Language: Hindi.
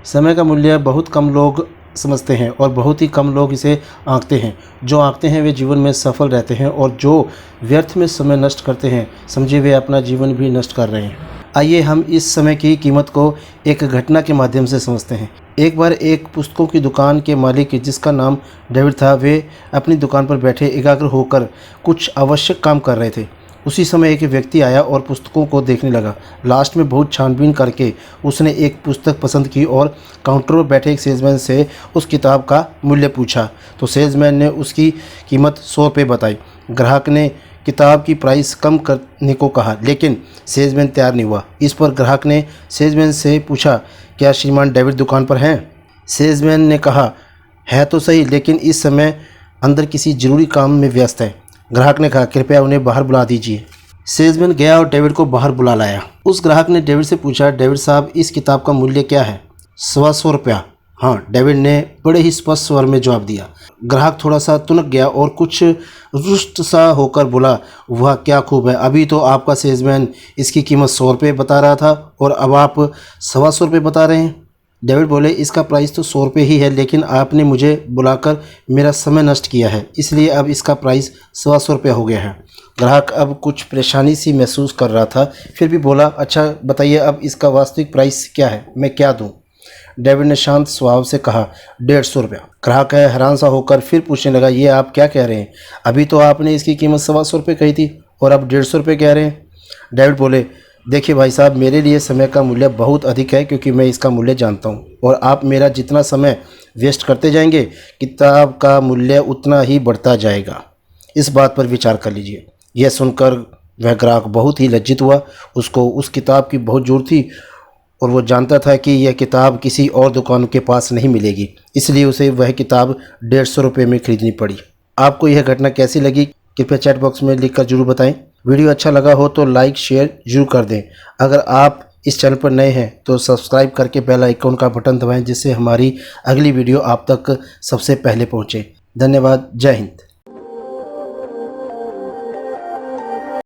समय का मूल्य बहुत कम लोग समझते हैं और बहुत ही कम लोग इसे आंकते हैं। जो आंकते हैं वे जीवन में सफल रहते हैं और जो व्यर्थ में समय नष्ट करते हैं समझिए वे अपना जीवन भी नष्ट कर रहे हैं। आइए हम इस समय की कीमत को एक घटना के माध्यम से समझते हैं। एक बार एक पुस्तकों की दुकान के मालिक जिसका नाम डेविड था, वे अपनी दुकान पर बैठे एकाग्र होकर कुछ आवश्यक काम कर रहे थे। उसी समय एक व्यक्ति आया और पुस्तकों को देखने लगा। लास्ट में बहुत छानबीन करके उसने एक पुस्तक पसंद की और काउंटर पर बैठे एक सेल्समैन से उस किताब का मूल्य पूछा तो सेल्समैन ने उसकी कीमत 100 रुपये बताई। ग्राहक ने किताब की प्राइस कम करने को कहा लेकिन सेल्समैन तैयार नहीं हुआ। इस पर ग्राहक ने सेल्समैन से पूछा, क्या श्रीमान डेविड दुकान पर हैं? सेल्समैन ने कहा, है तो सही लेकिन इस समय अंदर किसी ज़रूरी काम में व्यस्त है। ग्राहक ने कहा, कृपया उन्हें बाहर बुला दीजिए। सेल्समैन गया और डेविड को बाहर बुला लाया। उस ग्राहक ने डेविड से पूछा, डेविड साहब इस किताब का मूल्य क्या है? 125 रुपया। हाँ, डेविड ने बड़े ही स्पष्ट स्वर में जवाब दिया। ग्राहक थोड़ा सा तुनक गया और कुछ रुष्ट सा होकर बोला, वह क्या खूब है, अभी तो आपका सेल्समैन इसकी कीमत 100 रुपये बता रहा था और अब आप 125 रुपये बता रहे हैं। डेविड बोले, इसका प्राइस तो 100 रुपये ही है लेकिन आपने मुझे बुलाकर मेरा समय नष्ट किया है इसलिए अब इसका प्राइस 125 रुपये हो गया है। ग्राहक अब कुछ परेशानी सी महसूस कर रहा था, फिर भी बोला, अच्छा बताइए अब इसका वास्तविक प्राइस क्या है, मैं क्या दूं? डेविड ने शांत स्वभाव से कहा, 150 रुपया। ग्राहक हैरान सा होकर फिर पूछने लगा, ये आप क्या कह रहे हैं? अभी तो आपने इसकी कीमत 125 रुपये कही थी और अब 150 रुपये कह रहे हैं। डेविड बोले, देखिए भाई साहब, मेरे लिए समय का मूल्य बहुत अधिक है क्योंकि मैं इसका मूल्य जानता हूँ और आप मेरा जितना समय वेस्ट करते जाएंगे किताब का मूल्य उतना ही बढ़ता जाएगा। इस बात पर विचार कर लीजिए। यह सुनकर वह ग्राहक बहुत ही लज्जित हुआ। उसको उस किताब की बहुत ज़रूरत थी और वो जानता था कि यह किताब किसी और दुकान के पास नहीं मिलेगी, इसलिए उसे वह किताब 150 रुपये में खरीदनी पड़ी। आपको यह घटना कैसी लगी कृपया चैट बॉक्स में लिखकर जरूर बताएं। वीडियो अच्छा लगा हो तो लाइक शेयर जरूर कर दें। अगर आप इस चैनल पर नए हैं तो सब्सक्राइब करके बेल आइकन का बटन दबाएं जिससे हमारी अगली वीडियो आप तक सबसे पहले पहुंचे। धन्यवाद। जय हिंद।